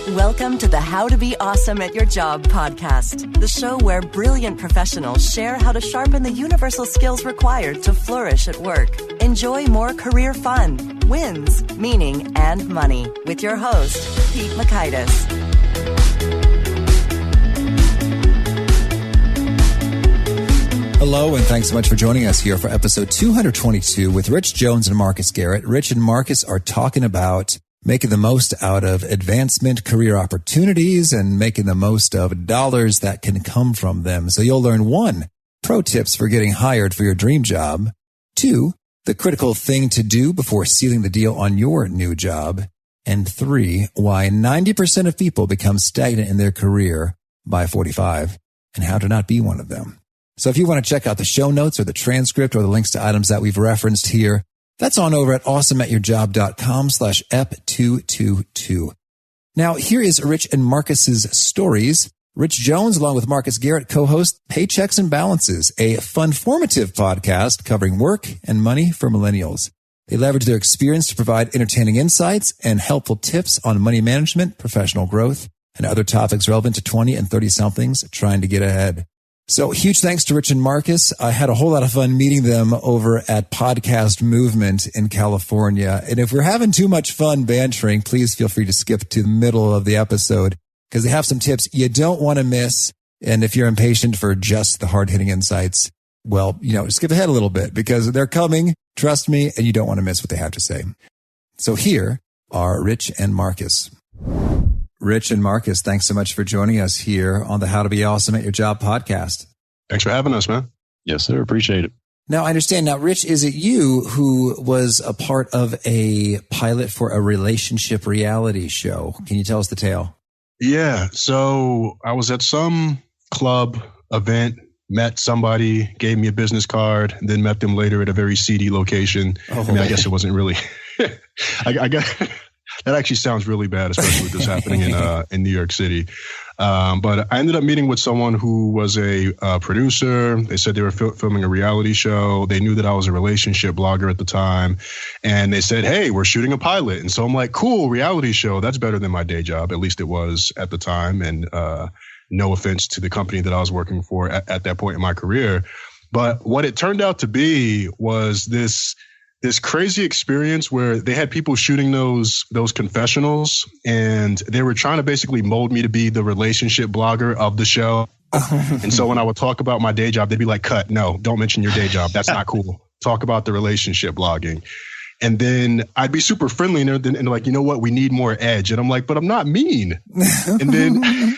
Welcome to the How to Be Awesome at Your Job podcast, the show where brilliant professionals share how to sharpen the universal skills required to flourish at work. Enjoy more career fun, wins, meaning, and money with your host, Pete Mockaitis. Hello, and thanks so much for joining us here for episode 222 with Rich Jones and Marcus Garrett. Rich and Marcus are talking about making the most out of advancement, career opportunities, and making the most of dollars that can come from them. So you'll learn 1, pro tips for getting hired for your dream job. 2, the critical thing to do before sealing the deal on your new job. And 3, why 90% of people become stagnant in their career by 45 and how to not be one of them. So if you want to check out the show notes or the transcript or the links to items that we've referenced here, that's on over at awesomeatyourjob.com/ep222. Now, here is Rich and Marcus's stories. Rich Jones, along with Marcus Garrett, co-host Paychecks and Balances, a fun-formative podcast covering work and money for millennials. They leverage their experience to provide entertaining insights and helpful tips on money management, professional growth, and other topics relevant to 20 and 30-somethings trying to get ahead. So huge thanks to Rich and Marcus. I had a whole lot of fun meeting them over at Podcast Movement in California. And if we're having too much fun bantering, please feel free to skip to the middle of the episode because they have some tips you don't want to miss. And if you're impatient for just the hard-hitting insights, well, skip ahead a little bit because they're coming. Trust me, and you don't want to miss what they have to say. So here are Rich and Marcus. Rich and Marcus, thanks so much for joining us here on the How to Be Awesome at Your Job podcast. Thanks for having us, man. Yes, sir. Appreciate it. Now, I understand. Now, Rich, is it you who was a part of a pilot for a relationship reality show? Can you tell us the tale? Yeah. So I was at some club event, met somebody, gave me a business card, and then met them later at a very seedy location. I guess it wasn't really. I guess that actually sounds really bad, especially with this happening in New York City. But I ended up meeting with someone who was a producer. They said they were filming a reality show. They knew that I was a relationship blogger at the time. And they said, hey, we're shooting a pilot. And so I'm like, cool, reality show. That's better than my day job. At least it was at the time. And no offense to the company that I was working for at that point in my career. But what it turned out to be was this crazy experience where they had people shooting those confessionals and they were trying to basically mold me to be the relationship blogger of the show. And so when I would talk about my day job, they'd be like, cut, no, don't mention your day job. That's not cool. Talk about the relationship blogging. And then I'd be super friendly and they're like, you know what? We need more edge. And I'm like, but I'm not mean. And then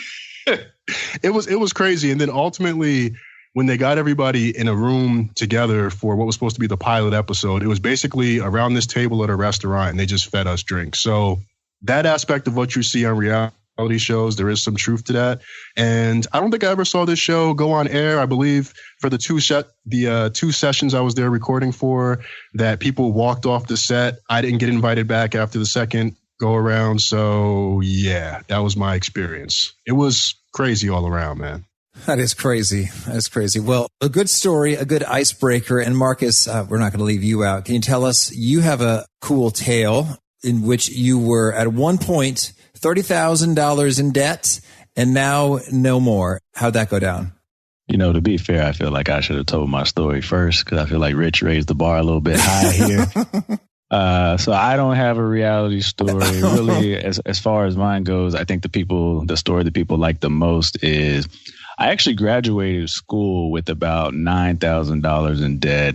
it was crazy. And then ultimately, when they got everybody in a room together for what was supposed to be the pilot episode, it was basically around this table at a restaurant and they just fed us drinks. So that aspect of what you see on reality shows, there is some truth to that. And I don't think I ever saw this show go on air. I believe for the two sessions I was there recording for, that people walked off the set. I didn't get invited back after the second go around. So yeah, that was my experience. It was crazy all around, man. That is crazy. Well, a good story, a good icebreaker. And Marcus, we're not going to leave you out. Can you tell us, you have a cool tale in which you were at one point $30,000 in debt and now no more. How'd that go down? To be fair, I feel like I should have told my story first because I feel like Rich raised the bar a little bit high here. So I don't have a reality story. Really, as far as mine goes, I think the story that people like the most is I actually graduated school with about $9,000 in debt,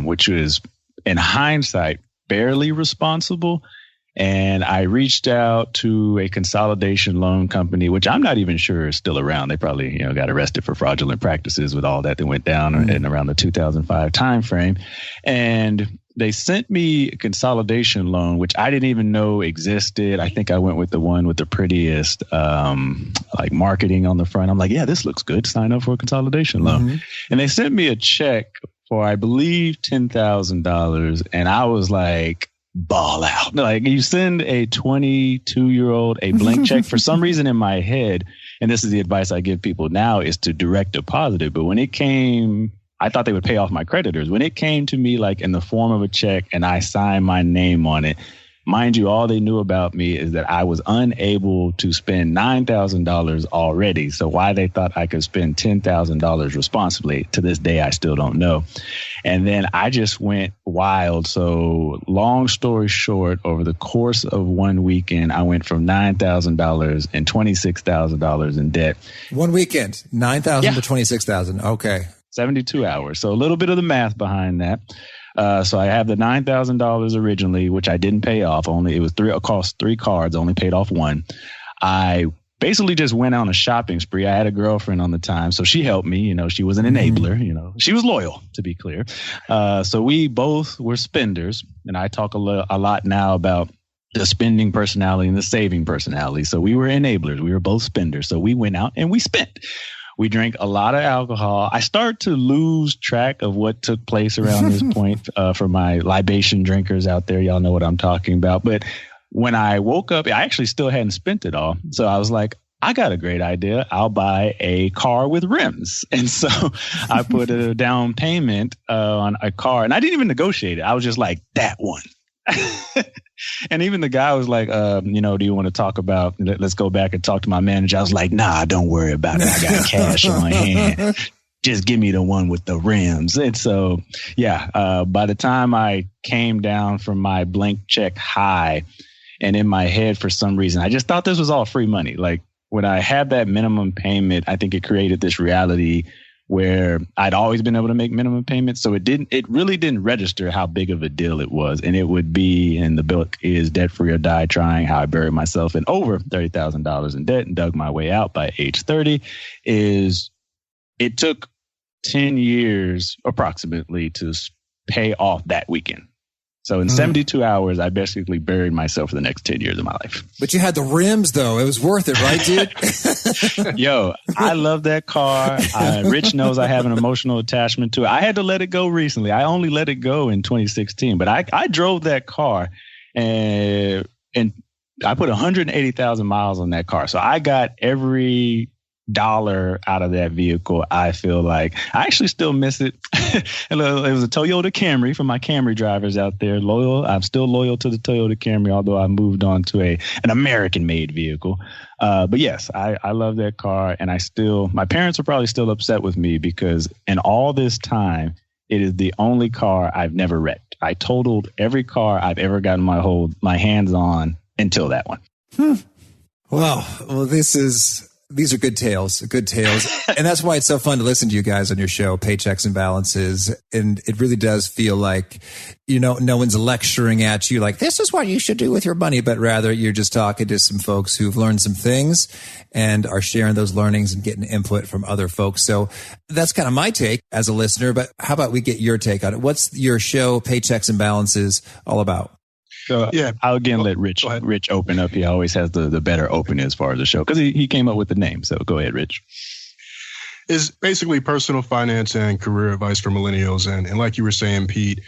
which was, in hindsight, barely responsible. And I reached out to a consolidation loan company, which I'm not even sure is still around. They probably, got arrested for fraudulent practices with all that went down in around the 2005 timeframe. And they sent me a consolidation loan, which I didn't even know existed. I think I went with the one with the prettiest marketing on the front. I'm like, yeah, this looks good. Sign up for a consolidation loan. Mm-hmm. And they sent me a check for, I believe, $10,000. And I was like, ball out. Like, you send a 22-year-old a blank check. For some reason in my head, and this is the advice I give people now, is to direct deposit it. But when it came, I thought they would pay off my creditors. When it came to me like in the form of a check and I signed my name on it, Mind you, all they knew about me is that I was unable to spend $9,000 already. So why they thought I could spend $10,000 responsibly, to this day, I still don't know. And then I just went wild. So long story short, over the course of one weekend, I went from $9,000 and $26,000 in debt. One weekend, $9,000 to $26,000. Okay. 72 hours. So a little bit of the math behind that. So I have the $9,000 originally, which I didn't pay off. It cost 3 cards, only paid off 1. I basically just went on a shopping spree. I had a girlfriend on the time, so she helped me. She was an enabler. She was loyal, to be clear. So we both were spenders, and I talk a lot now about the spending personality and the saving personality. So we were enablers. We were both spenders. So we went out and we spent. We drank a lot of alcohol. I start to lose track of what took place around this point for my libation drinkers out there. Y'all know what I'm talking about. But when I woke up, I actually still hadn't spent it all. So I was like, I got a great idea. I'll buy a car with rims. And so I put a down payment on a car, and I didn't even negotiate it. I was just like, that one. And even the guy was like, do you want to talk about, let's go back and talk to my manager. I was like, nah, don't worry about it. I got cash on hand. Just give me the one with the rims. And so, by the time I came down from my blank check high, and in my head, for some reason, I just thought this was all free money. Like when I had that minimum payment, I think it created this reality where I'd always been able to make minimum payments. So it really didn't register how big of a deal it was. And it would be, in the book is Debt Free or Die Trying, how I buried myself in over $30,000 in debt and dug my way out by age 30, is it took 10 years approximately to pay off that weekend. So in 72 hours, I basically buried myself for the next 10 years of my life. But you had the rims, though. It was worth it, right, dude? Yo, I love that car. Rich knows I have an emotional attachment to it. I had to let it go recently. I only let it go in 2016. But I drove that car, and I put 180,000 miles on that car. So I got every dollar out of that vehicle. I feel like I actually still miss it. It was a Toyota Camry for my Camry drivers out there. I'm still loyal to the Toyota Camry, although I moved on to an American-made vehicle. But yes, I love that car, and my parents are probably still upset with me because in all this time, it is the only car I've never wrecked. I totaled every car I've ever gotten my hands on until that one. Well, these are good tales. And that's why it's so fun to listen to you guys on your show, Paychecks and Balances. And it really does feel like, no one's lecturing at you like, this is what you should do with your money. But rather, you're just talking to some folks who've learned some things and are sharing those learnings and getting input from other folks. So that's kind of my take as a listener. But how about we get your take on it? What's your show, Paychecks and Balances, all about? So I'll again let Rich open up. He always has the better opening as far as the show because he came up with the name. So go ahead, Rich. Is basically personal finance and career advice for millennials. And like you were saying, Pete,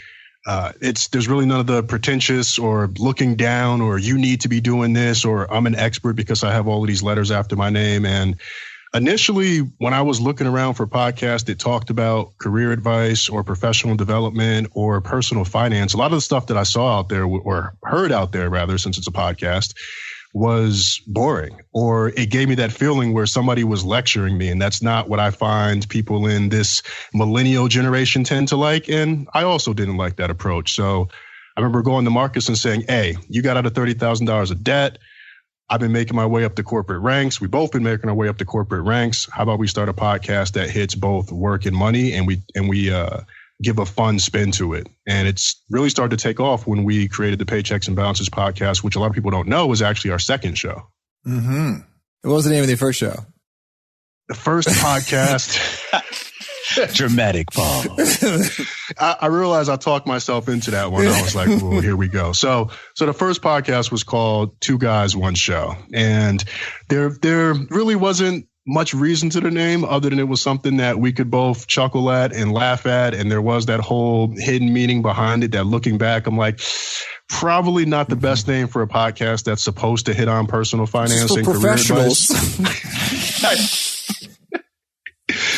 there's really none of the pretentious or looking down or you need to be doing this or I'm an expert because I have all of these letters after my name. And initially, when I was looking around for podcasts that talked about career advice or professional development or personal finance, a lot of the stuff that I saw out there or heard out there, rather, since it's a podcast, was boring, or it gave me that feeling where somebody was lecturing me. And that's not what I find people in this millennial generation tend to like. And I also didn't like that approach. So I remember going to Marcus and saying, hey, you got out of $30,000 of debt. I've been making my way up the corporate ranks. We've both been making our way up the corporate ranks. How about we start a podcast that hits both work and money, and we give a fun spin to it? And it's really started to take off when we created the Paychecks and Balances podcast, which a lot of people don't know was actually our second show. Mm-hmm. What was the name of the first show? The first podcast. Dramatic pause. I realized I talked myself into that one. I was like, "Oh, here we go." So the first podcast was called Two Guys, One Show, and there really wasn't much reason to the name other than it was something that we could both chuckle at and laugh at, and there was that whole hidden meaning behind it that, looking back, I'm like, probably not the best name for a podcast that's supposed to hit on personal finance and career advice.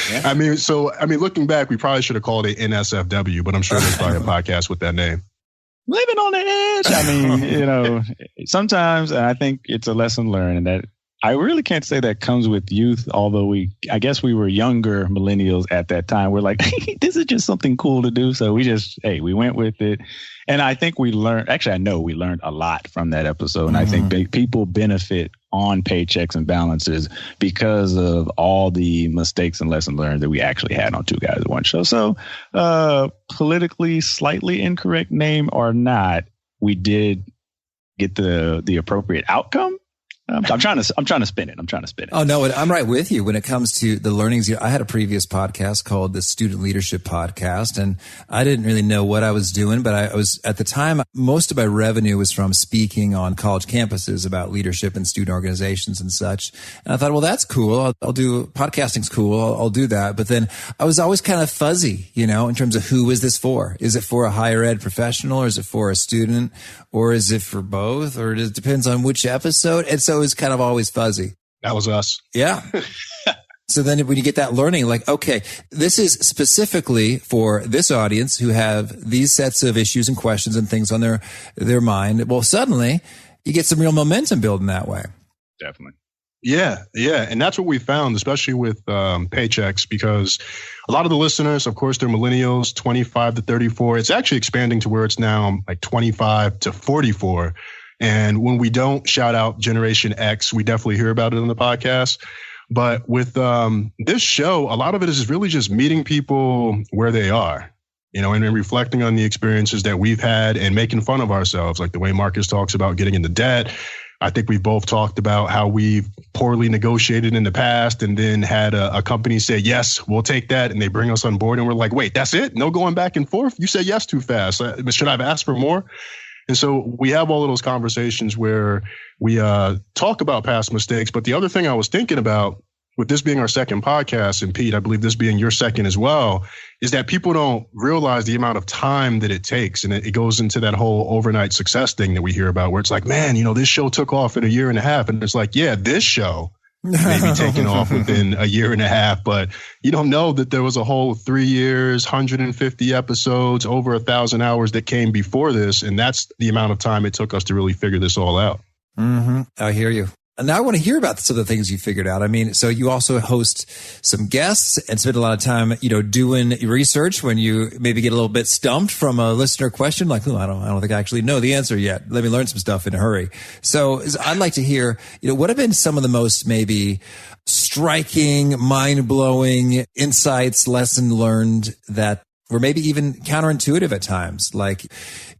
Yeah. I mean, looking back, we probably should have called it NSFW, but I'm sure there's probably a podcast with that name. living on the edge. I mean, sometimes, and I think it's a lesson learned, and that I really can't say that comes with youth, although I guess we were younger millennials at that time. We're like, this is just something cool to do. So we went with it. And I think I know we learned a lot from that episode. And I think people benefit on Paychecks and Balances because of all the mistakes and lessons learned that we actually had on Two Guys at One Show. So politically slightly incorrect name or not, we did get the appropriate outcome. I'm trying to spin it. Oh, no, I'm right with you when it comes to the learnings. I had a previous podcast called the Student Leadership Podcast, and I didn't really know what I was doing, but I was, at the time, most of my revenue was from speaking on college campuses about leadership and student organizations and such. And I thought, well, that's cool. I'll do, podcasting's cool. I'll do that. But then I was always kind of fuzzy, in terms of who is this for? Is it for a higher ed professional, or is it for a student, or is it for both? Or it depends on which episode. And so it was kind of always fuzzy. That was us. Yeah. So then when you get that learning, like, okay, this is specifically for this audience who have these sets of issues and questions and things on their mind. Well, suddenly you get some real momentum building that way. Definitely. Yeah. And that's what we found, especially with Paychecks, because a lot of the listeners, of course, they're millennials, 25 to 34. It's actually expanding to where it's now like 25 to 44. And when we don't shout out Generation X, we definitely hear about it on the podcast. But with this show, a lot of it is really just meeting people where they are, and reflecting on the experiences that we've had and making fun of ourselves, like the way Marcus talks about getting into debt. I think we've both talked about how we've poorly negotiated in the past and then had a company say, yes, we'll take that. And they bring us on board and we're like, wait, that's it? No going back and forth? You said yes too fast. Should I have asked for more? And so we have all of those conversations where we talk about past mistakes. But the other thing I was thinking about, with this being our second podcast, and Pete, I believe this being your second as well, is that people don't realize the amount of time that it takes. And it goes into that whole overnight success thing that we hear about, where it's like, man, this show took off in a year and a half. And it's like, yeah, this show may be taking off within a year and a half, but you don't know that there was a whole 3 years, 150 episodes, over 1,000 hours that came before this. And that's the amount of time it took us to really figure this all out. Mm-hmm. I hear you. And now I want to hear about some of the things you figured out. I mean, so you also host some guests and spend a lot of time, doing research when you maybe get a little bit stumped from a listener question, like, I don't think I actually know the answer yet. Let me learn some stuff in a hurry. So I'd like to hear, what have been some of the most maybe striking, mind-blowing insights, lesson learned that were maybe even counterintuitive at times? Like,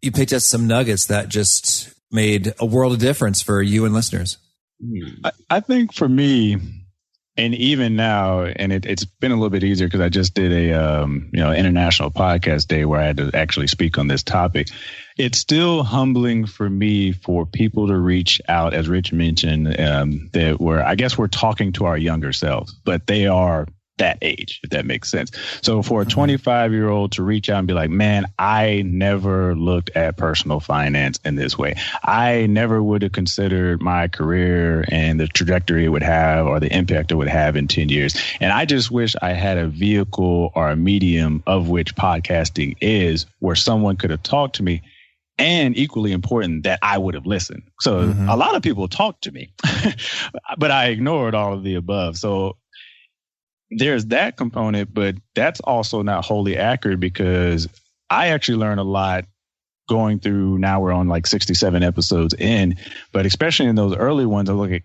you picked up some nuggets that just made a world of difference for you and listeners. I think for me, and even now, and it's been a little bit easier because I just did a international podcast day where I had to actually speak on this topic. It's still humbling for me for people to reach out, as Rich mentioned, that we're talking to our younger selves, but they are that age, if that makes sense. So for a 25-year-old to reach out and be like, man, I never looked at personal finance in this way. I never would have considered my career and the trajectory it would have or the impact it would have in 10 years. And I just wish I had a vehicle or a medium of which podcasting is, where someone could have talked to me. And equally important, that I would have listened. So a lot of people talked to me, but I ignored all of the above. So there's that component, but that's also not wholly accurate, because I actually learned a lot going through. Now we're on like 67 episodes in, but especially in those early ones, I look at,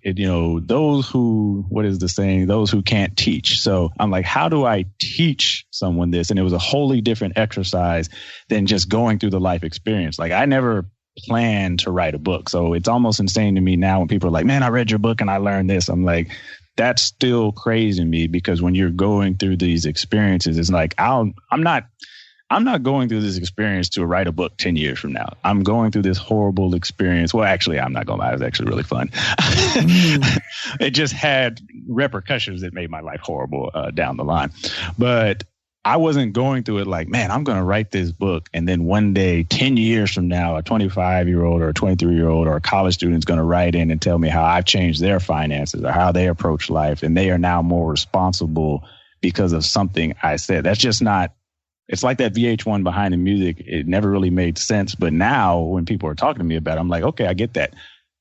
those who, what is the saying? Those who can't teach. So I'm like, how do I teach someone this? And it was a wholly different exercise than just going through the life experience. Like, I never planned to write a book. So it's almost insane to me now when people are like, man, I read your book and I learned this. I'm like, that's still crazy to me, because when you're going through these experiences, it's like, I'm not going through this experience to write a book 10 years from now. I'm going through this horrible experience. Well, actually, I'm not going to lie. It was actually really fun. It just had repercussions that made my life horrible down the line. But I wasn't going through it like, man, I'm going to write this book, and then one day, 10 years from now, a 25-year-old or a 23-year-old or a college student is going to write in and tell me how I've changed their finances or how they approach life, and they are now more responsible because of something I said. That's just not it's like that VH1 behind the music. It never really made sense. But now when people are talking to me about it, I'm like, okay, I get that.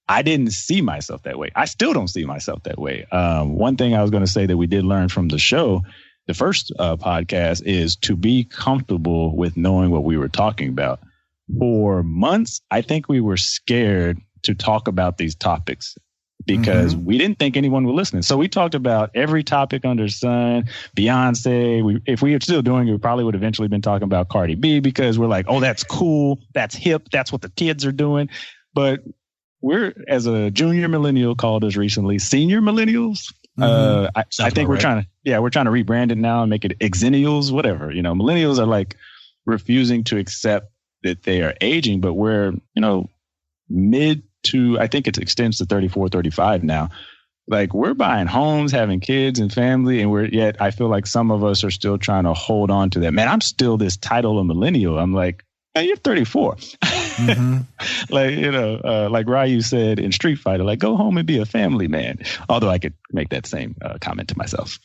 I didn't see myself that way. I still don't see myself that way. One thing I was going to say that we did learn from the show, the first podcast, is to be comfortable with knowing what we were talking about. For months, I think we were scared to talk about these topics because we didn't think anyone would listen. So we talked about every topic under the sun, Beyonce. If we were still doing it, we probably would have eventually been talking about Cardi B because we're like, oh, that's cool. That's hip. That's what the kids are doing. But we're, as a junior millennial called us recently, senior millennials. I think we're trying to rebrand it now and make it exennials, whatever. You know, millennials are like refusing to accept that they are aging, but we're, mid to, I think it extends to 34, 35 now. Like, we're buying homes, having kids and family, and yet I feel like some of us are still trying to hold on to that. Man, I'm still this title of millennial. I'm like, hey, you're 34. Like Ryu said in Street Fighter, like, go home and be a family man. Although I could make that same comment to myself.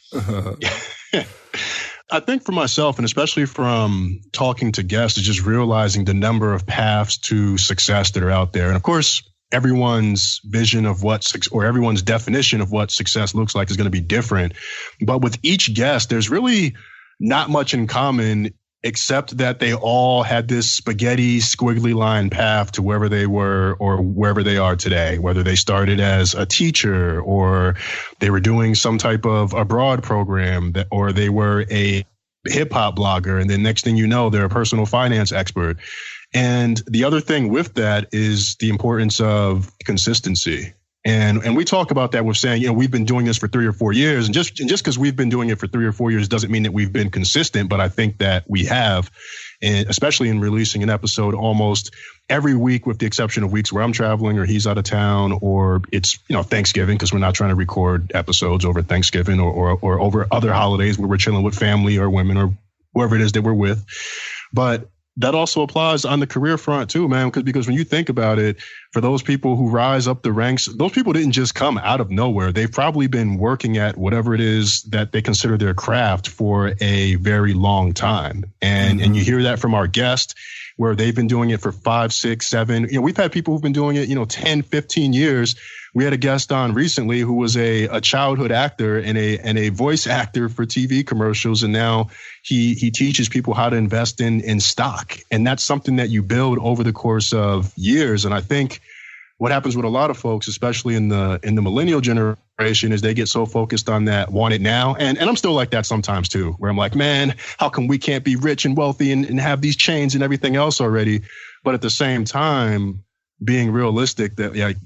I think for myself, and especially from talking to guests, is just realizing the number of paths to success that are out there. And of course, everyone's vision of or everyone's definition of what success looks like is going to be different. But with each guest, there's really not much in common, except that they all had this spaghetti squiggly line path to wherever they were or wherever they are today, whether they started as a teacher or they were doing some type of abroad program or they were a hip hop blogger. And then next thing you know, they're a personal finance expert. And the other thing with that is the importance of consistency. And we talk about that with saying, we've been doing this for 3 or 4 years. And just because we've been doing it for 3 or 4 years doesn't mean that we've been consistent. But I think that we have, and especially in releasing an episode almost every week, with the exception of weeks where I'm traveling or he's out of town or it's, Thanksgiving, because we're not trying to record episodes over Thanksgiving or over other holidays where we're chilling with family or women or whoever it is that we're with. But that also applies on the career front too, man, because when you think about it, for those people who rise up the ranks, those people didn't just come out of nowhere. They've probably been working at whatever it is that they consider their craft for a very long time. And you hear that from our guest, where they've been doing it for 5, 6, 7. We've had people who've been doing it, 10, 15 years. We had a guest on recently who was a childhood actor and a voice actor for TV commercials. And now he teaches people how to invest in stock. And that's something that you build over the course of years. And I think what happens with a lot of folks, especially in the millennial generation, is they get so focused on that want it now. And I'm still like that sometimes too, where I'm like, man, how come we can't be rich and wealthy and have these chains and everything else already? But at the same time, being realistic that,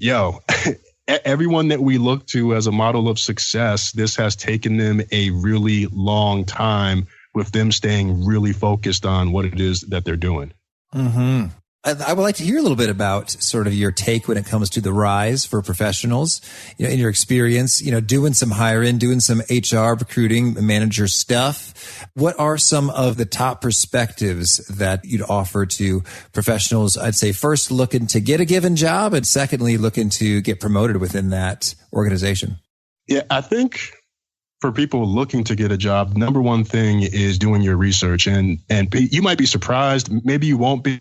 everyone that we look to as a model of success, this has taken them a really long time, with them staying really focused on what it is that they're doing. I would like to hear a little bit about sort of your take when it comes to the rise for professionals, in your experience, doing some hiring, doing some HR recruiting, manager stuff. What are some of the top perspectives that you'd offer to professionals? I'd say first looking to get a given job, and secondly, looking to get promoted within that organization. Yeah, I think for people looking to get a job, number one thing is doing your research. And you might be surprised, maybe you won't be,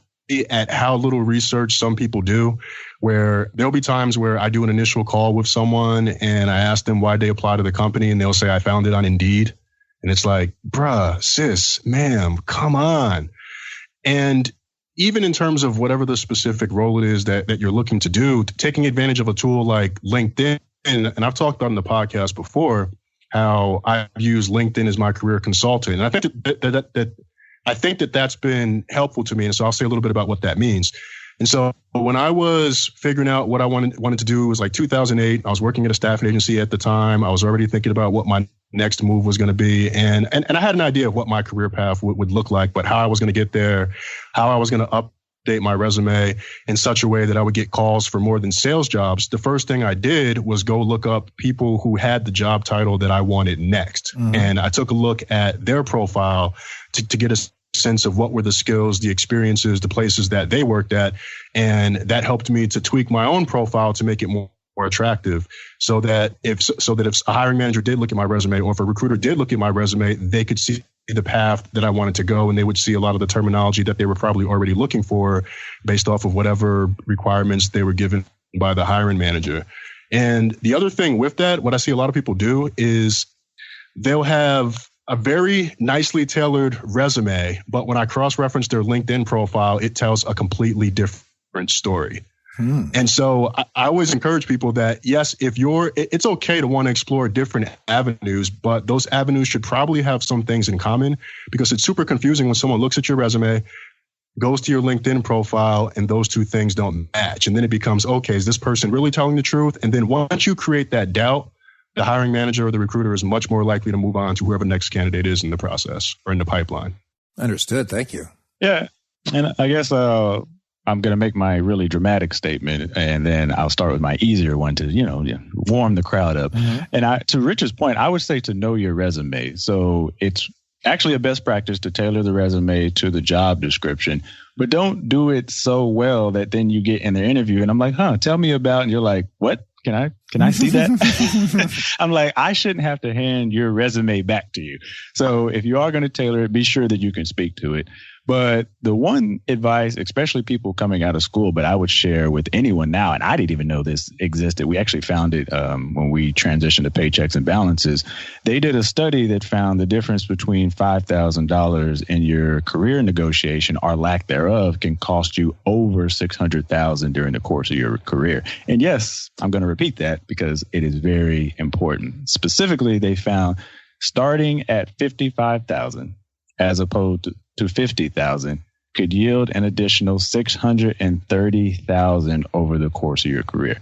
at how little research some people do, where there'll be times where I do an initial call with someone and I ask them why they apply to the company, and they'll say, I found it on Indeed. And it's like, bruh, sis, ma'am, come on. And even in terms of whatever the specific role it is that you're looking to do, taking advantage of a tool like LinkedIn, and I've talked on the podcast before how I've used LinkedIn as my career consultant. And I think that that's been helpful to me. And so I'll say a little bit about what that means. And so when I was figuring out what I wanted to do, it was like 2008. I was working at a staffing agency at the time. I was already thinking about what my next move was going to be. And I had an idea of what my career path would look like, but how I was going to get there, how I was going to update my resume in such a way that I would get calls for more than sales jobs. The first thing I did was go look up people who had the job title that I wanted next. And I took a look at their profile to get a sense of what were the skills, the experiences, the places that they worked at. And that helped me to tweak my own profile to make it more attractive, so that if a hiring manager did look at my resume, or if a recruiter did look at my resume, they could see the path that I wanted to go, and they would see a lot of the terminology that they were probably already looking for based off of whatever requirements they were given by the hiring manager. And the other thing with that, what I see a lot of people do is they'll have a very nicely tailored resume, but when I cross-reference their LinkedIn profile, it tells a completely different story. And so I always encourage people that, yes, it's okay to want to explore different avenues, but those avenues should probably have some things in common, because it's super confusing when someone looks at your resume, goes to your LinkedIn profile, and those two things don't match. And then it becomes, okay, is this person really telling the truth? And then once you create that doubt, the hiring manager or the recruiter is much more likely to move on to whoever the next candidate is in the process or in the pipeline. Understood. Thank you. Yeah. And I guess I'm going to make my really dramatic statement, and then I'll start with my easier one to, warm the crowd up. And to Richard's point, I would say to know your resume. So it's actually a best practice to tailor the resume to the job description, but don't do it so well that then you get in the interview and I'm like, tell me about, and you're like, what? Can I see that? I'm like, I shouldn't have to hand your resume back to you. So if you are going to tailor it, be sure that you can speak to it. But the one advice, especially people coming out of school, but I would share with anyone now, and I didn't even know this existed. We actually found it when we transitioned to Paychecks and Balances. They did a study that found the difference between $5,000 in your career negotiation or lack thereof can cost you over $600,000 during the course of your career. And yes, I'm going to repeat that because it is very important. Specifically, they found starting at $55,000 as opposed to 50,000 could yield an additional 630,000 over the course of your career.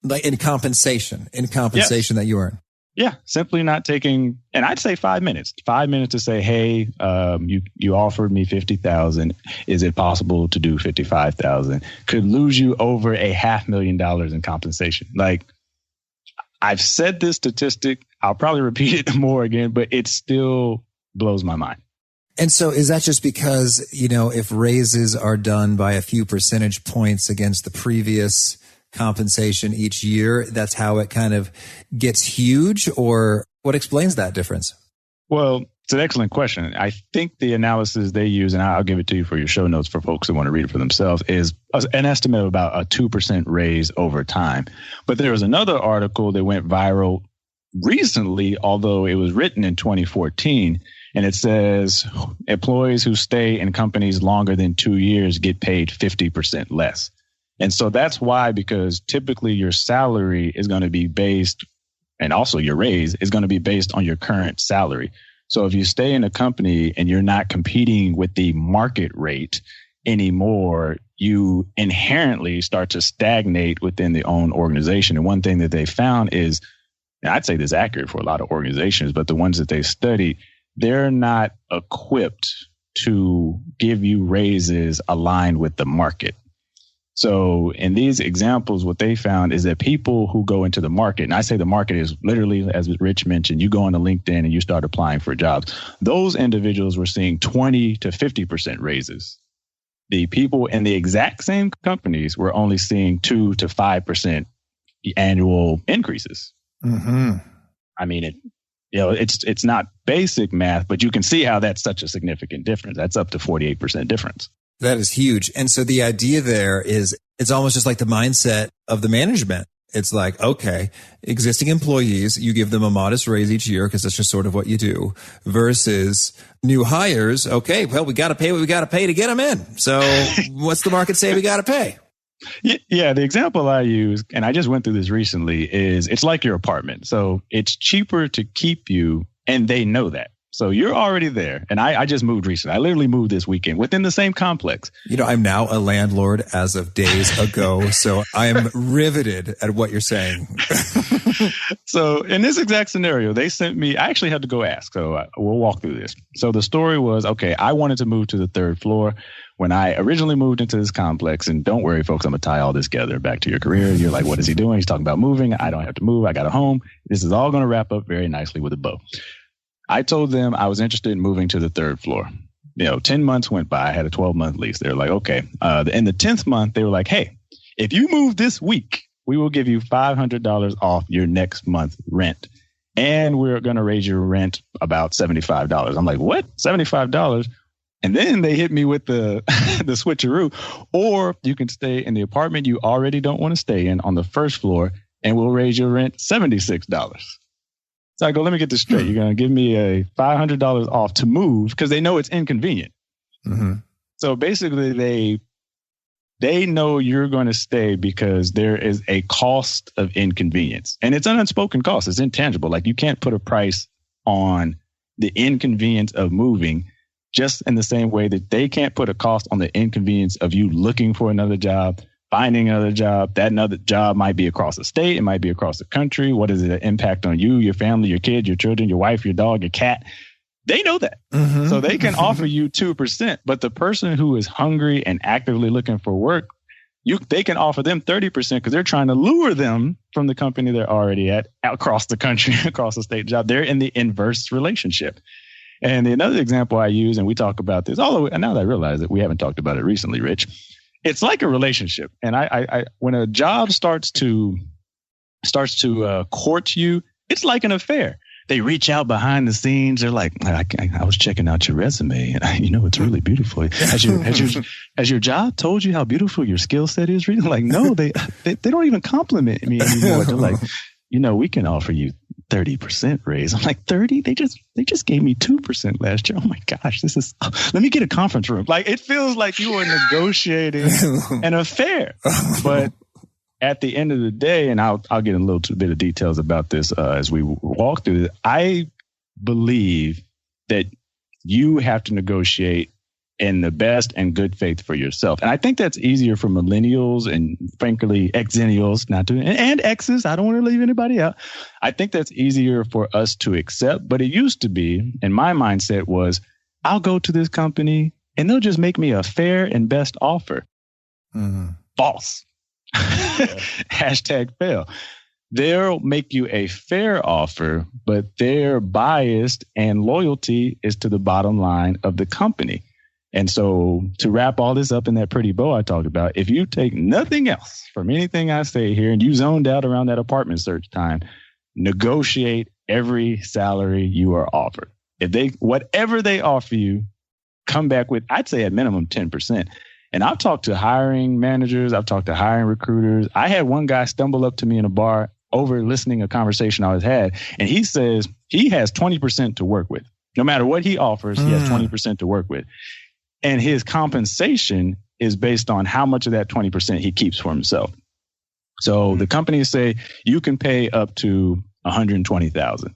Like in compensation that you earn. Yeah. Simply not taking, and I'd say 5 minutes to say, hey, you offered me 50,000. Is it possible to do 55,000? Could lose you over $500,000 in compensation. Like, I've said this statistic. I'll probably repeat it more again, but it still blows my mind. And so is that just because, if raises are done by a few percentage points against the previous compensation each year, that's how it kind of gets huge? Or what explains that difference? Well, it's an excellent question. I think the analysis they use, and I'll give it to you for your show notes for folks that want to read it for themselves, is an estimate of about a 2% raise over time. But there was another article that went viral recently, although it was written in 2014. And it says employees who stay in companies longer than 2 years get paid 50% less. And so that's why, because typically your salary is going to be based, and also your raise is going to be based on your current salary. So if you stay in a company and you're not competing with the market rate anymore, you inherently start to stagnate within the own organization. And one thing that they found is, and I'd say this is accurate for a lot of organizations, but the ones that they studied, they're not equipped to give you raises aligned with the market. So in these examples, what they found is that people who go into the market, and I say the market is literally, as Rich mentioned, you go on to LinkedIn and you start applying for jobs. Those individuals were seeing 20 to 50% raises. The people in the exact same companies were only seeing 2 to 5% annual increases. Mm-hmm. I mean, it's not basic math, but you can see how that's such a significant difference. That's up to 48% difference. That is huge. And so the idea there is it's almost just like the mindset of the management. It's like, okay, existing employees, you give them a modest raise each year because that's just sort of what you do, versus new hires. Okay, well, we got to pay what we got to pay to get them in. So what's the market say we got to pay? Yeah, the example I use, and I just went through this recently, is it's like your apartment. So it's cheaper to keep you, and they know that. So you're already there. And I just moved recently. I literally moved this weekend within the same complex. I'm now a landlord as of days ago. So I am riveted at what you're saying. So in this exact scenario, they sent me, I actually had to go ask. So we'll walk through this. So the story was, okay, I wanted to move to the 3rd floor. When I originally moved into this complex, and don't worry, folks, I'm going to tie all this together back to your career. You're like, what is he doing? He's talking about moving. I don't have to move. I got a home. This is all going to wrap up very nicely with a bow. I told them I was interested in moving to the 3rd floor. 10 months went by. I had a 12-month lease. They were like, okay. In the 10th month, they were like, hey, if you move this week, we will give you $500 off your next month rent. and we're going to raise your rent about $75. I'm like, what? $75? And then they hit me with the the switcheroo. Or you can stay in the apartment you already don't want to stay in on the first floor, and we'll raise your rent $76. So I go, let me get this straight. You're going to give me a $500 off to move because they know it's inconvenient. Mm-hmm. So basically, they know you're going to stay because there is a cost of inconvenience. And it's an unspoken cost. It's intangible. Like, you can't put a price on the inconvenience of moving, just in the same way that they can't put a cost on the inconvenience of you looking for another job, finding another job. That another job might be across the state. It might be across the country. What is the impact on you, your family, your kids, your children, your wife, your dog, your cat? They know that. Mm-hmm. So they can offer you 2%. But the person who is hungry and actively looking for work, they can offer them 30% because they're trying to lure them from the company they're already at across the country, across the state job. They're in the inverse relationship. And another example I use, and we talk about this, although now that I realize that we haven't talked about it recently, Rich, it's like a relationship. And I when a job starts to court you, it's like an affair. They reach out behind the scenes. They're like, I was checking out your resume, and it's really beautiful. Has your job told you how beautiful your skill set is? Really? Like, no, they don't even compliment me anymore. They're like, we can offer you 30% raise. I'm like, 30? They just gave me 2% last year. Oh my gosh, let me get a conference room. Like, it feels like you are negotiating an affair. But at the end of the day, and I'll get a little bit of details about this as we walk through it, I believe that you have to negotiate in the best and good faith for yourself. And I think that's easier for millennials and, frankly, Xennials, and X's. I don't want to leave anybody out. I think that's easier for us to accept. But it used to be, and my mindset was, I'll go to this company and they'll just make me a fair and best offer. Mm-hmm. False. Hashtag fail. They'll make you a fair offer, but their bias and loyalty is to the bottom line of the company. And so, to wrap all this up in that pretty bow I talked about, if you take nothing else from anything I say here and you zoned out around that apartment search time, negotiate every salary you are offered. Whatever they offer you, come back with, I'd say at minimum 10%. And I've talked to hiring managers. I've talked to hiring recruiters. I had one guy stumble up to me in a bar over listening a conversation I was had. And he says he has 20% to work with. No matter what he offers, he has 20% to work with. And his compensation is based on how much of that 20% he keeps for himself. So the companies say you can pay up to $120,000.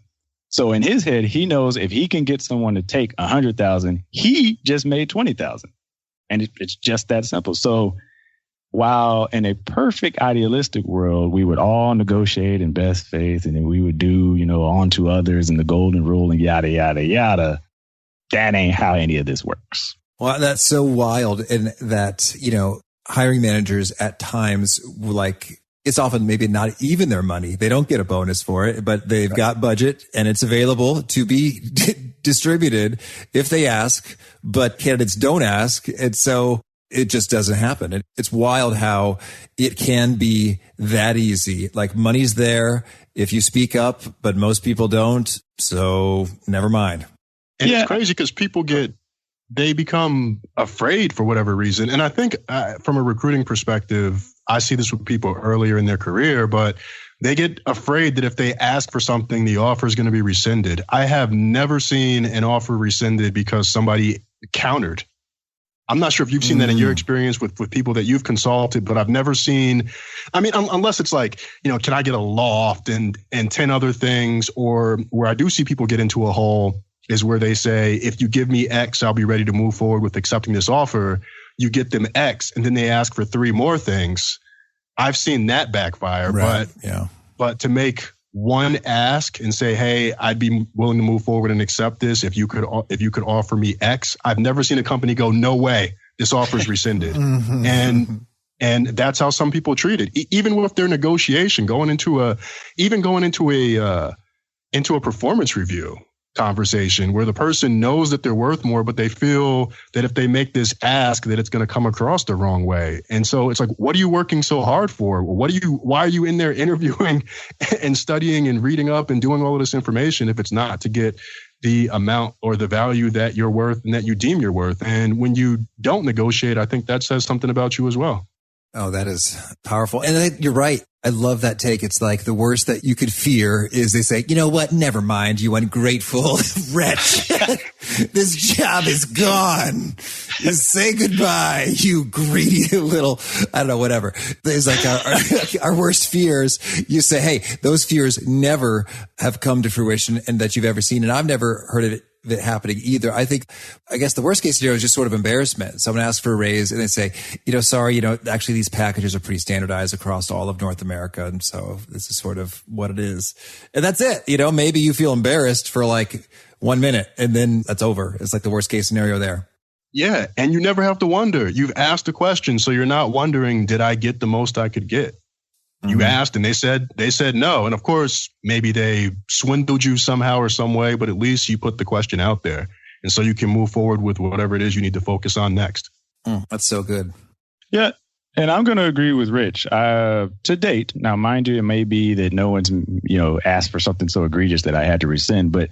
So in his head, he knows if he can get someone to take $100,000, he just made $20,000. And it's just that simple. So while in a perfect idealistic world, we would all negotiate in best faith and then we would do, on to others and the golden rule and yada, yada, yada, that ain't how any of this works. Well, that's so wild. And that, hiring managers at times, like, it's often maybe not even their money. They don't get a bonus for it, but they've got budget and it's available to be distributed if they ask, but candidates don't ask. And so it just doesn't happen. It's wild how it can be that easy. Like, money's there if you speak up, but most people don't. So never mind. And it's crazy because they become afraid for whatever reason. And I think from a recruiting perspective, I see this with people earlier in their career, but they get afraid that if they ask for something, the offer is going to be rescinded. I have never seen an offer rescinded because somebody countered. I'm not sure if you've seen that in your experience with people that you've consulted, but I've never seen, unless it's like, can I get a loft and 10 other things, or where I do see people get into a hole is where they say, if you give me X, I'll be ready to move forward with accepting this offer. You get them X, and then they ask for 3 more things. I've seen that backfire, right. But to make one ask and say, hey, I'd be willing to move forward and accept this if you could offer me X. I've never seen a company go, no way, this offer is rescinded. And that's how some people treat it. Even with their negotiation, going into a performance review. conversation where the person knows that they're worth more, but they feel that if they make this ask that it's going to come across the wrong way. And so it's like, what are you working so hard for? Why are you in there interviewing and studying and reading up and doing all of this information if it's not to get the amount or the value that you're worth and that you deem you're worth? And when you don't negotiate, I think that says something about you as well. Oh, that is powerful. And you're right. I love that take. It's like the worst that you could fear is they say, you know what? Never mind, you ungrateful wretch. This job is gone. Just say goodbye, you greedy little, I don't know, whatever. It's like our worst fears. You say, hey, those fears never have come to fruition and that you've ever seen. And I've never heard of it happening either. I guess the worst case scenario is just sort of embarrassment. Someone asks for a raise and they say, sorry, actually these packages are pretty standardized across all of North America. And so this is sort of what it is. And that's it. Maybe you feel embarrassed for like 1 minute and then that's over. It's like the worst case scenario there. Yeah. And you never have to wonder. You've asked a question. So you're not wondering, did I get the most I could get? You asked and they said no. And of course, maybe they swindled you somehow or some way, but at least you put the question out there. And so you can move forward with whatever it is you need to focus on next. That's so good. Yeah. And I'm going to agree with Rich. To date, now, mind you, it may be that no one's, asked for something so egregious that I had to rescind, but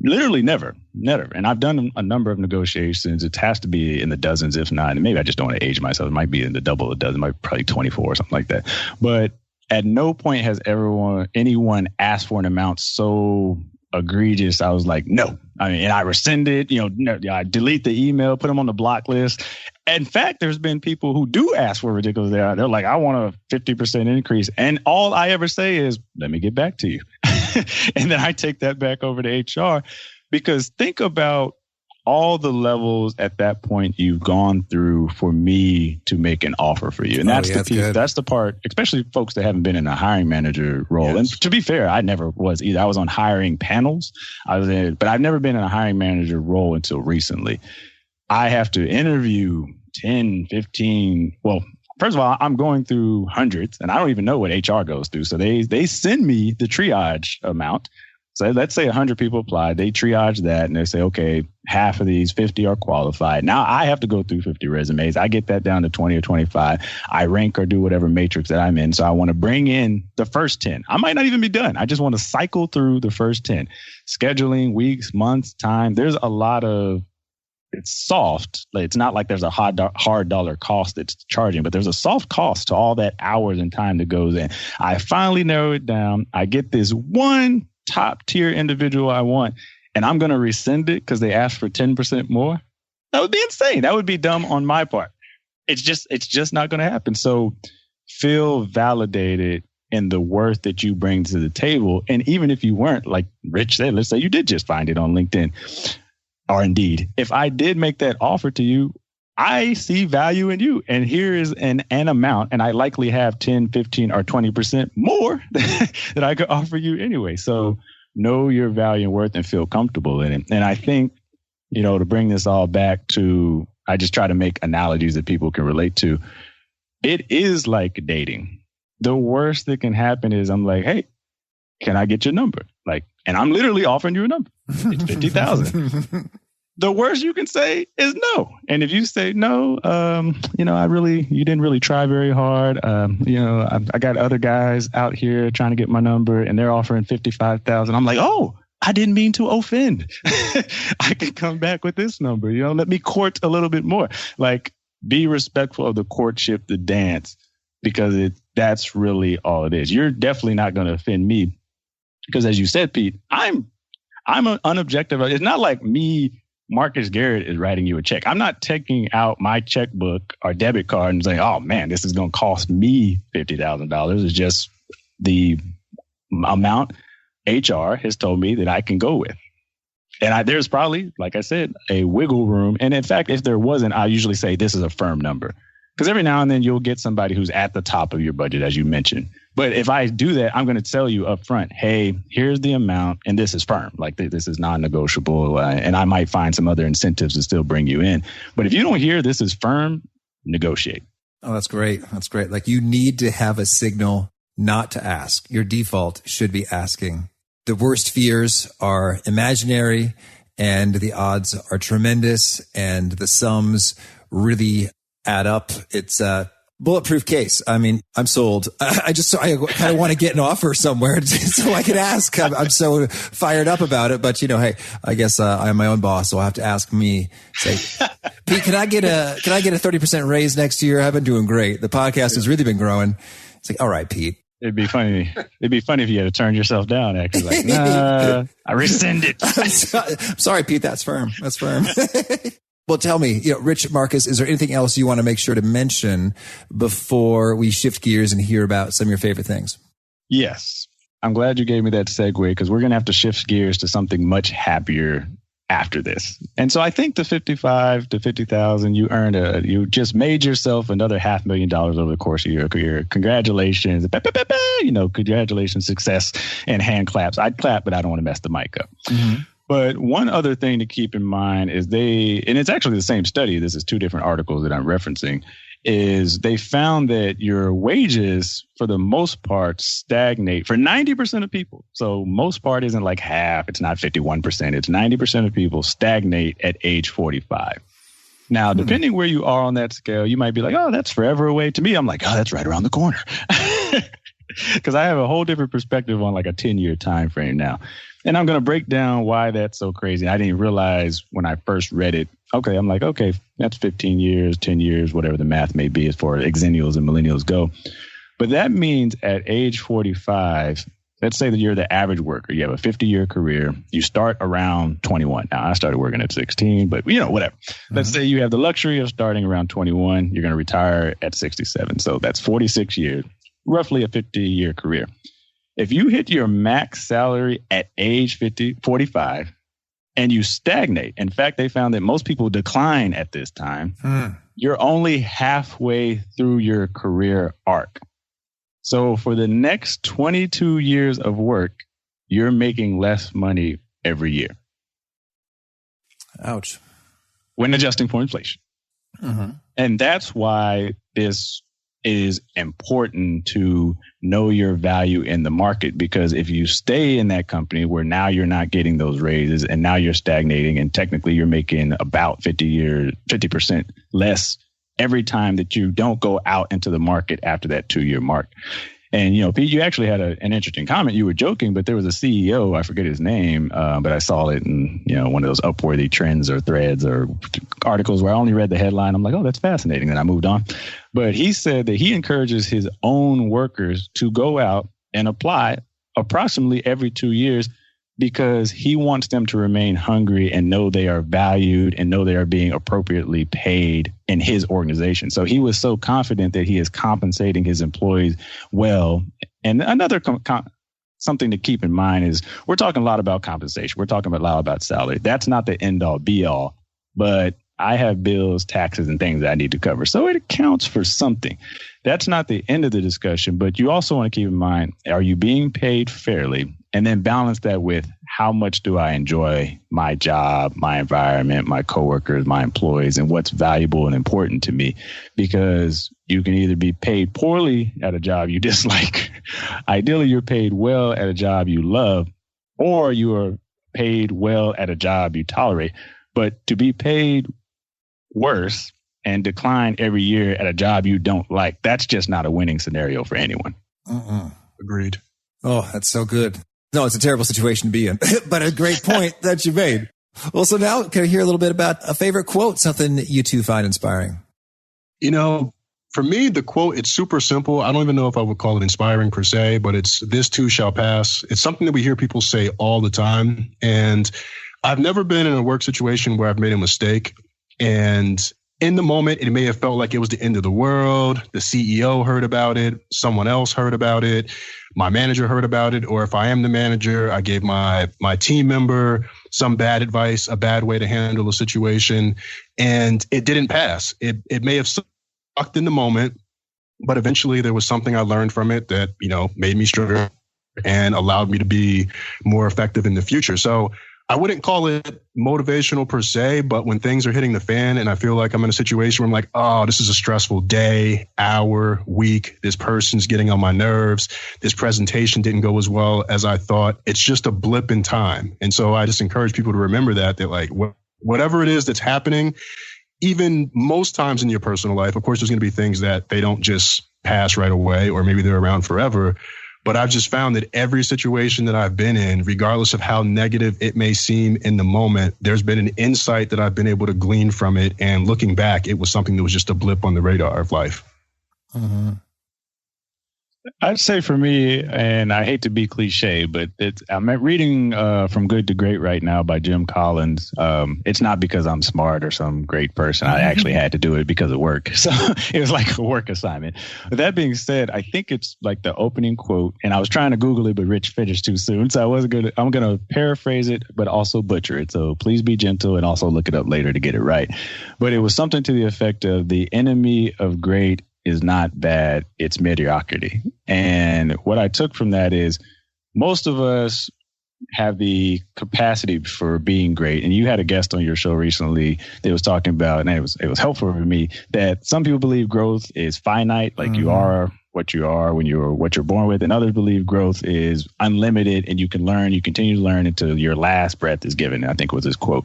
literally never. And I've done a number of negotiations. It has to be in the dozens, if not, and maybe I just don't want to age myself. It might be in the double a dozen, might be probably 24 or something like that. But at no point has anyone asked for an amount so egregious. I was like, no. And I rescinded, I delete the email, put them on the block list. In fact, there's been people who do ask for ridiculous. They're like, I want a 50% increase. And all I ever say is, let me get back to you. And then I take that back over to HR, because think about all the levels at that point you've gone through for me to make an offer for you. And that's the piece, that's the part, especially folks that haven't been in a hiring manager role. Yes. And to be fair, I never was either. I was on hiring panels, but I've never been in a hiring manager role until recently. I have to interview 10, 15. Well, first of all, I'm going through hundreds and I don't even know what HR goes through. So they send me the triage amount. So let's say 100 people applied, they triage that and they say, okay, half of these 50 are qualified. Now I have to go through 50 resumes. I get that down to 20 or 25. I rank or do whatever matrix that I'm in. So I want to bring in the first 10. I might not even be done. I just want to cycle through the first 10. Scheduling, weeks, months, time. There's a lot of, it's soft. It's not like there's a hard dollar cost that's charging, but there's a soft cost to all that hours and time that goes in. I finally narrow it down. I get this one top tier individual I want, and I'm going to rescind it because they asked for 10% more. That would be insane. That would be dumb on my part. It's just not going to happen. So feel validated in the worth that you bring to the table. And even if you weren't, like Rich said, let's say you did just find it on LinkedIn or Indeed. If I did make that offer to you, I see value in you. And here is an amount, and I likely have 10, 15, or 20% more that I could offer you anyway. So know your value and worth and feel comfortable in it. And I think, to bring this all back to, I just try to make analogies that people can relate to. It is like dating. The worst that can happen is I'm like, hey, can I get your number? And I'm literally offering you a number. It's 50,000. The worst you can say is no. And if you say no, you didn't really try very hard. I got other guys out here trying to get my number and they're offering 55,000. I'm like, oh, I didn't mean to offend. I can come back with this number. Let me court a little bit more. Be respectful of the courtship, the dance, because that's really all it is. You're definitely not going to offend me because, as you said, Pete, I'm an unobjective. It's not like me, Marcus Garrett, is writing you a check. I'm not taking out my checkbook or debit card and saying, oh, man, this is going to cost me $50,000. It's just the amount HR has told me that I can go with. And there's probably, like I said, a wiggle room. And in fact, if there wasn't, I usually say this is a firm number. Because every now and then you'll get somebody who's at the top of your budget, as you mentioned. But if I do that, I'm going to tell you up front, hey, here's the amount, and this is firm. This is non-negotiable, and I might find some other incentives to still bring you in. But if you don't hear this is firm, negotiate. Oh, that's great. That's great. You need to have a signal not to ask. Your default should be asking. the worst fears are imaginary and the odds are tremendous and the sums really add up. It's a bulletproof case. I mean, I'm sold. I kind of want to get an offer somewhere so I can ask. I'm so fired up about it. But hey, I guess I'm my own boss, so I'll have to ask me. Say, Pete, can I get a 30% raise next year? I've been doing great. The podcast has really been growing. It's like, all right, Pete. It'd be funny if you had to turn yourself down. Actually, like, nah, I rescind it. I'm sorry, Pete. That's firm. Well, tell me, Rich, Marcus, is there anything else you want to make sure to mention before we shift gears and hear about some of your favorite things? Yes. I'm glad you gave me that segue because we're going to have to shift gears to something much happier after this. And so I think the 55 to 50,000 you earned, you just made yourself another $500,000 over the course of your career. Congratulations. Congratulations, success, and hand claps. I'd clap, but I don't want to mess the mic up. Mm-hmm. But one other thing to keep in mind is and it's actually the same study, this is two different articles that I'm referencing, is they found that your wages, for the most part, stagnate for 90% of people. So most part isn't like half, it's not 51%, it's 90% of people stagnate at age 45. Now, depending where you are on that scale, you might be like, oh, that's forever away. To me, I'm like, oh, that's right around the corner. Because I have a whole different perspective on like a 10-year time frame now. And I'm going to break down why that's so crazy. I didn't realize when I first read it. Okay, I'm like, okay, that's 15 years, 10 years, whatever the math may be as far as exennials and millennials go. But that means at age 45, let's say that you're the average worker. You have a 50-year career. You start around 21. Now, I started working at 16, but whatever. Mm-hmm. Let's say you have the luxury of starting around 21. You're going to retire at 67. So that's 46 years, roughly a 50-year career. If you hit your max salary at age 45 and you stagnate, in fact, they found that most people decline at this time, you're only halfway through your career arc. So for the next 22 years of work, you're making less money every year. Ouch. When adjusting for inflation. Mm-hmm. And that's why this is important to know your value in the market, because if you stay in that company where now you're not getting those raises and now you're stagnating and technically you're making about 50% less every time that you don't go out into the market after that 2-year mark. And, Pete, you actually had an interesting comment. You were joking, but there was a CEO, I forget his name, but I saw it in, one of those Upworthy trends or threads or articles where I only read the headline. I'm like, oh, that's fascinating. Then I moved on. But he said that he encourages his own workers to go out and apply approximately every 2 years because he wants them to remain hungry and know they are valued and know they are being appropriately paid in his organization. So he was so confident that he is compensating his employees well. And another something to keep in mind is we're talking a lot about compensation. We're talking a lot about salary. That's not the end all be all, but I have bills, taxes, and things that I need to cover. So it accounts for something. That's not the end of the discussion, but you also want to keep in mind, are you being paid fairly? And then balance that with how much do I enjoy my job, my environment, my coworkers, my employees, and what's valuable and important to me? Because you can either be paid poorly at a job you dislike. Ideally, you're paid well at a job you love, or you are paid well at a job you tolerate. But to be paid worse and decline every year at a job you don't like, that's just not a winning scenario for anyone. Agreed. Oh, that's so good. No, it's a terrible situation to be in, but a great point that you made. Well, so now can I hear a little bit about a favorite quote, something that you two find inspiring? For me, the quote, it's super simple. I don't even know if I would call it inspiring per se, but it's "This too shall pass." It's something that we hear people say all the time. And I've never been in a work situation where I've made a mistake. And in the moment, it may have felt like it was the end of the world. The CEO heard about it. Someone else heard about it. My manager heard about it. Or if I am the manager, I gave my team member some bad advice, a bad way to handle a situation, and it didn't pass. It may have sucked in the moment, but eventually there was something I learned from it that, made me stronger and allowed me to be more effective in the future. So I wouldn't call it motivational per se, but when things are hitting the fan and I feel like I'm in a situation where I'm like, oh, this is a stressful day, hour, week. This person's getting on my nerves. This presentation didn't go as well as I thought. It's just a blip in time. And so I just encourage people to remember that like whatever it is that's happening, even most times in your personal life, of course, there's going to be things that they don't just pass right away, or maybe they're around forever. But I've just found that every situation that I've been in, regardless of how negative it may seem in the moment, there's been an insight that I've been able to glean from it. And looking back, it was something that was just a blip on the radar of life. Mm-hmm. I'd say for me, and I hate to be cliche, but I'm reading From Good to Great right now by Jim Collins. It's not because I'm smart or some great person. I actually had to do it because of work. So it was like a work assignment. But that being said, I think it's like the opening quote, and I was trying to Google it, but Rich finished too soon. So I'm going to paraphrase it, but also butcher it. So please be gentle and also look it up later to get it right. But it was something to the effect of the enemy of great is not bad, it's mediocrity. And what I took from that is most of us have the capacity for being great. And you had a guest on your show recently that was talking about, and it was helpful for me, that some people believe growth is finite, like you are what you are when you're what you're born with, and others believe growth is unlimited and you continue to learn until your last breath is given, I think was his quote.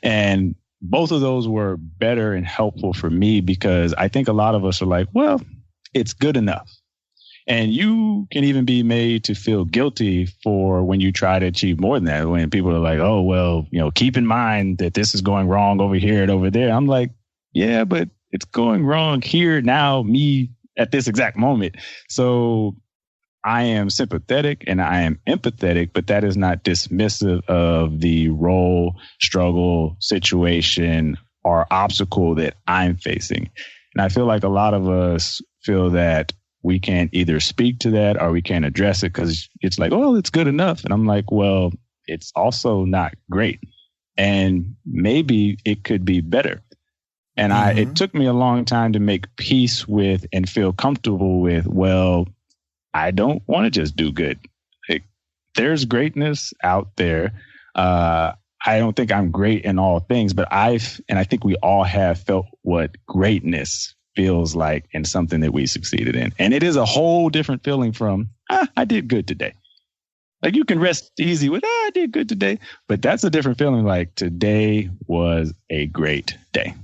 And both of those were better and helpful for me because I think a lot of us are like, well, it's good enough. And you can even be made to feel guilty for when you try to achieve more than that. When people are like, oh, well, keep in mind that this is going wrong over here and over there. I'm like, yeah, but it's going wrong here now, me at this exact moment. So I am sympathetic and I am empathetic, but that is not dismissive of the role, struggle, situation, or obstacle that I'm facing. And I feel like a lot of us feel that we can't either speak to that or we can't address it because it's like, oh, it's good enough. And I'm like, well, it's also not great. And maybe it could be better. And it took me a long time to make peace with and feel comfortable with, well, I don't want to just do good. There's greatness out there. I don't think I'm great in all things, but I think we all have felt what greatness feels like in something that we succeeded in. And it is a whole different feeling from, I did good today. Like you can rest easy with, I did good today. But that's a different feeling like today was a great day.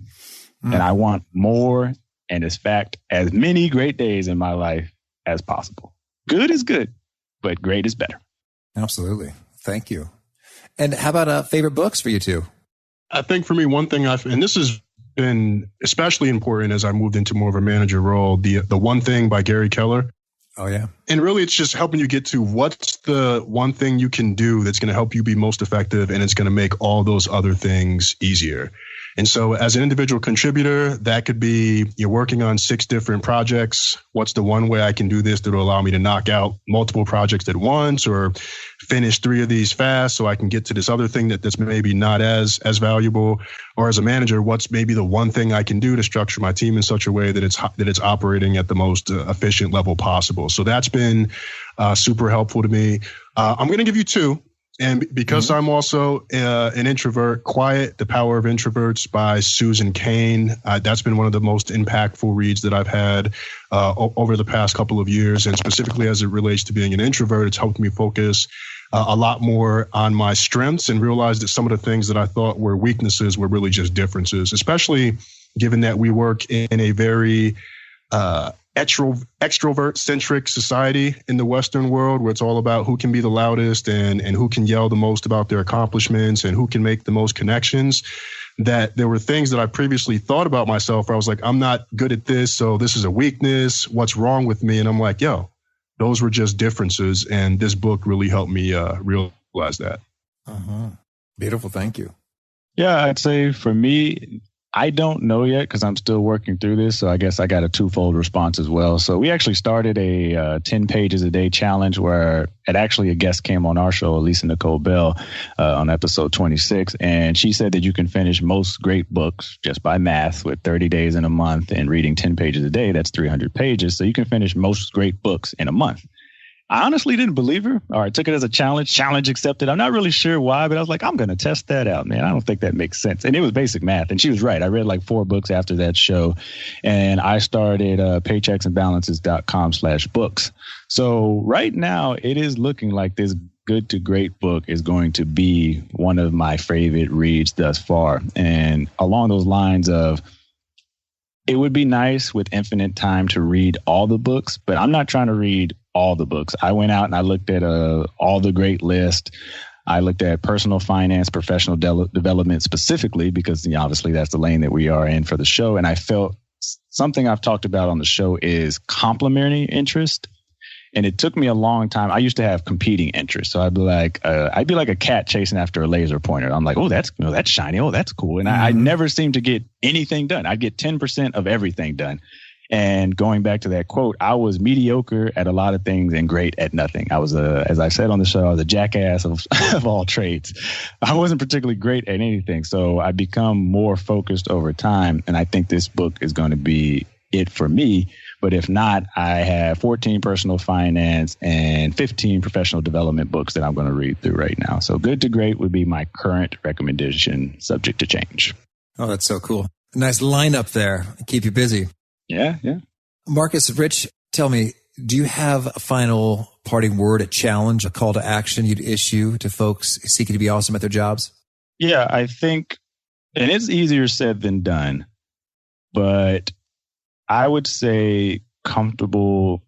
And I want more and in fact, as many great days in my life as possible. Good is good, but great is better. Absolutely. Thank you. And how about favorite books for you two? I think for me, one thing and this has been especially important as I moved into more of a manager role, the One Thing by Gary Keller. Oh, yeah. And really, it's just helping you get to what's the one thing you can do that's going to help you be most effective, and it's going to make all those other things easier. And so as an individual contributor, that could be you're working on 6 different projects. What's the one way I can do this that will allow me to knock out multiple projects at once or finish 3 of these fast so I can get to this other thing that's maybe not as valuable? Or as a manager, what's maybe the one thing I can do to structure my team in such a way that it's operating at the most efficient level possible? So that's been super helpful to me. I'm going to give you 2. And because I'm also an introvert, Quiet, The Power of Introverts by Susan Cain. That's been one of the most impactful reads that I've had over the past couple of years. And specifically as it relates to being an introvert, it's helped me focus a lot more on my strengths and realize that some of the things that I thought were weaknesses were really just differences, especially given that we work in a very extrovert-centric society in the Western world where it's all about who can be the loudest and who can yell the most about their accomplishments and who can make the most connections, that there were things that I previously thought about myself where I was like, I'm not good at this, so this is a weakness. What's wrong with me? And I'm like, yo, those were just differences. And this book really helped me realize that. Beautiful. Thank you. Yeah, I'd say for me, I don't know yet because I'm still working through this. So I guess I got a twofold response as well. So we actually started a 10 pages a day challenge where a guest came on our show, Lisa Nicole Bell, on episode 26. And she said that you can finish most great books just by math with 30 days in a month and reading 10 pages a day. That's 300 pages. So you can finish most great books in a month. I honestly didn't believe her, or I took it as a challenge accepted. I'm not really sure why, but I was like, I'm going to test that out, man. I don't think that makes sense. And it was basic math. And she was right. I read like 4 books after that show. And I started paychecksandbalances.com/books. So right now it is looking like this Good to Great book is going to be one of my favorite reads thus far. And along those lines of, it would be nice with infinite time to read all the books, but I'm not trying to read all the books. I went out and I looked at all the great list. I looked at personal finance, professional development specifically, because obviously that's the lane that we are in for the show. And I felt something I've talked about on the show is complementary interest. And it took me a long time. I used to have competing interests. So I'd be like a cat chasing after a laser pointer. I'm like, oh, that's shiny. Oh, that's cool. And I never seemed to get anything done. I'd get 10% of everything done. And going back to that quote, I was mediocre at a lot of things and great at nothing. I was as I said on the show, I was a jackass of all trades. I wasn't particularly great at anything. So I become more focused over time. And I think this book is going to be it for me. But if not, I have 14 personal finance and 15 professional development books that I'm going to read through right now. So Good to Great would be my current recommendation, subject to change. Oh, that's so cool. Nice lineup there. Keep you busy. Yeah. Marcus, Rich, tell me, do you have a final parting word, a challenge, a call to action you'd issue to folks seeking to be awesome at their jobs? Yeah, I think, and it's easier said than done, but I would say comfortable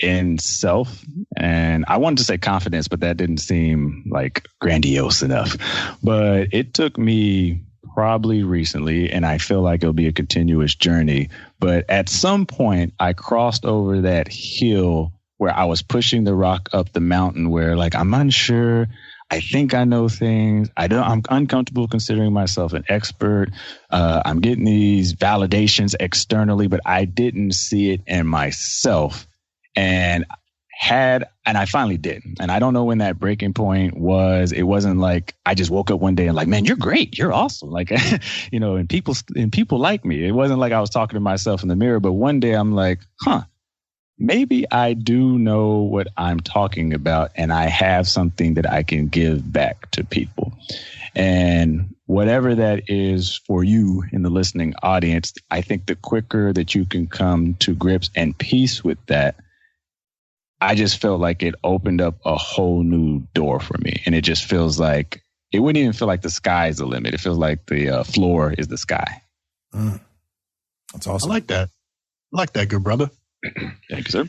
in self. And I wanted to say confidence, but that didn't seem like grandiose enough. But it took me probably recently, and I feel like it'll be a continuous journey. But at some point, I crossed over that hill where I was pushing the rock up the mountain where like, I'm unsure. I think I know things. I'm uncomfortable considering myself an expert. I'm getting these validations externally, but I didn't see it in myself. And I finally did. And I don't know when that breaking point was. It wasn't like I just woke up one day and like, man, you're great. You're awesome. Like, and people like me. It wasn't like I was talking to myself in the mirror, but one day I'm like, maybe I do know what I'm talking about and I have something that I can give back to people. And whatever that is for you in the listening audience, I think the quicker that you can come to grips and peace with that, I just felt like it opened up a whole new door for me. And it just feels like, it wouldn't even feel like the sky is the limit. It feels like the floor is the sky. That's awesome. I like that. Good brother. Thank you, sir.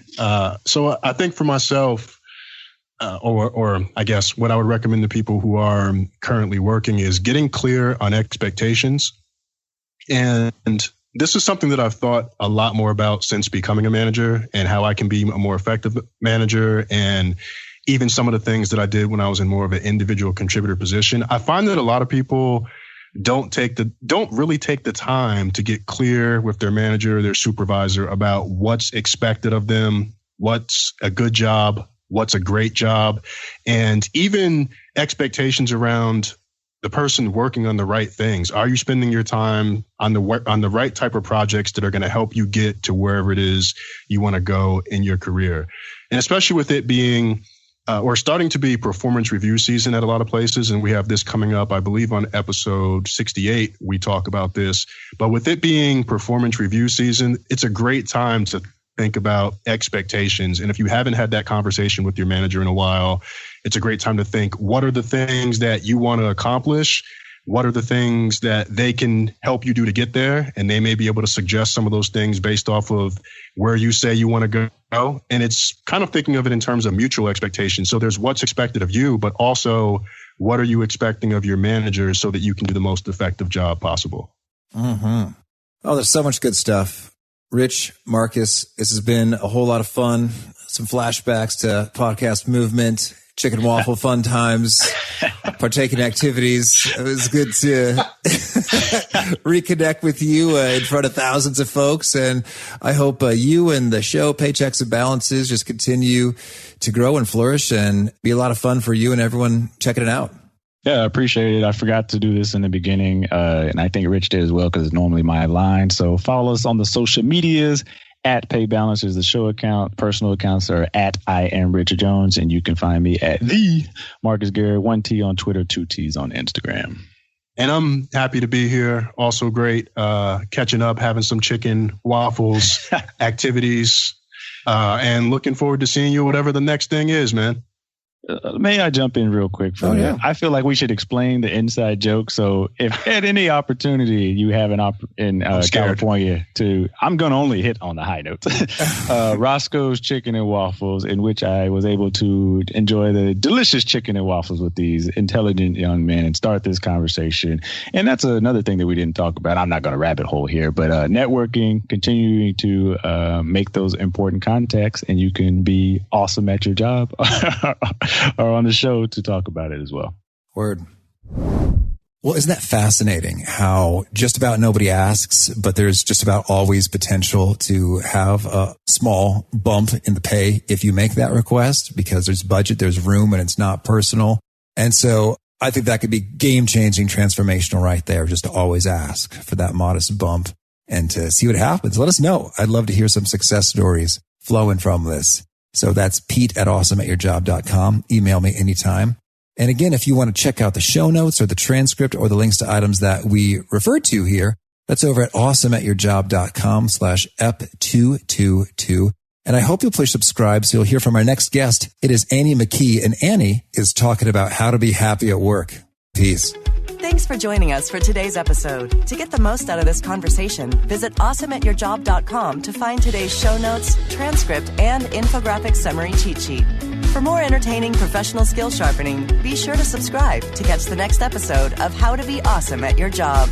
So I think for myself, or I guess what I would recommend to people who are currently working is getting clear on expectations. And this is something that I've thought a lot more about since becoming a manager and how I can be a more effective manager, and even some of the things that I did when I was in more of an individual contributor position. I find that a lot of people don't really take the time to get clear with their manager, their supervisor about what's expected of them, what's a good job, what's a great job, and even expectations around the person working on the right things. Are you spending your time on the right type of projects that are going to help you get to wherever it is you want to go in your career? And especially with it being or starting to be performance review season at a lot of places. And we have this coming up, I believe, on episode 68, we talk about this. But with it being performance review season, it's a great time to think about expectations. And if you haven't had that conversation with your manager in a while, it's a great time to think, what are the things that you want to accomplish? What are the things that they can help you do to get there? And they may be able to suggest some of those things based off of where you say you want to go. And it's kind of thinking of it in terms of mutual expectations. So there's what's expected of you, but also what are you expecting of your manager so that you can do the most effective job possible? Mm-hmm. Oh, there's so much good stuff. Rich, Marcus, this has been a whole lot of fun. Some flashbacks to podcast movement, chicken waffle fun times, partaking activities. It was good to reconnect with you in front of thousands of folks. And I hope you and the show, Paychecks and Balances, just continue to grow and flourish and be a lot of fun for you and everyone checking it out. Yeah, I appreciate it. I forgot to do this in the beginning, and I think Rich did as well because it's normally my line. So follow us on the social medias At Pay Balance is the show account. Personal accounts are at I am Richard Jones, and you can find me at the Marcus Garrett, 1T on Twitter, 2Ts on Instagram. And I'm happy to be here. Also great catching up, having some chicken waffles activities, and looking forward to seeing you whatever the next thing is, man. May I jump in real quick? Yeah. I feel like we should explain the inside joke. So if at any opportunity you have in California I'm going to only hit on the high notes. Roscoe's Chicken and Waffles, in which I was able to enjoy the delicious chicken and waffles with these intelligent young men and start this conversation. And that's another thing that we didn't talk about. I'm not going to rabbit hole here, but networking, continuing to make those important contacts, and you can be awesome at your job. Are on the show to talk about it as well. Word. Well, isn't that fascinating how just about nobody asks, but there's just about always potential to have a small bump in the pay if you make that request, because there's budget, there's room, and it's not personal. And so I think that could be game-changing, transformational right there, just to always ask for that modest bump and to see what happens. Let us know. I'd love to hear some success stories flowing from this. So that's Pete at awesomeatyourjob.com. Email me anytime. And again, if you want to check out the show notes or the transcript or the links to items that we referred to here, that's over at awesomeatyourjob.com/ep222. And I hope you'll push subscribe so you'll hear from our next guest. It is Annie McKee, and Annie is talking about how to be happy at work. Peace. Thanks for joining us for today's episode. To get the most out of this conversation, visit awesomeatyourjob.com to find today's show notes, transcript, and infographic summary cheat sheet. For more entertaining professional skill sharpening, be sure to subscribe to catch the next episode of How to Be Awesome at Your Job.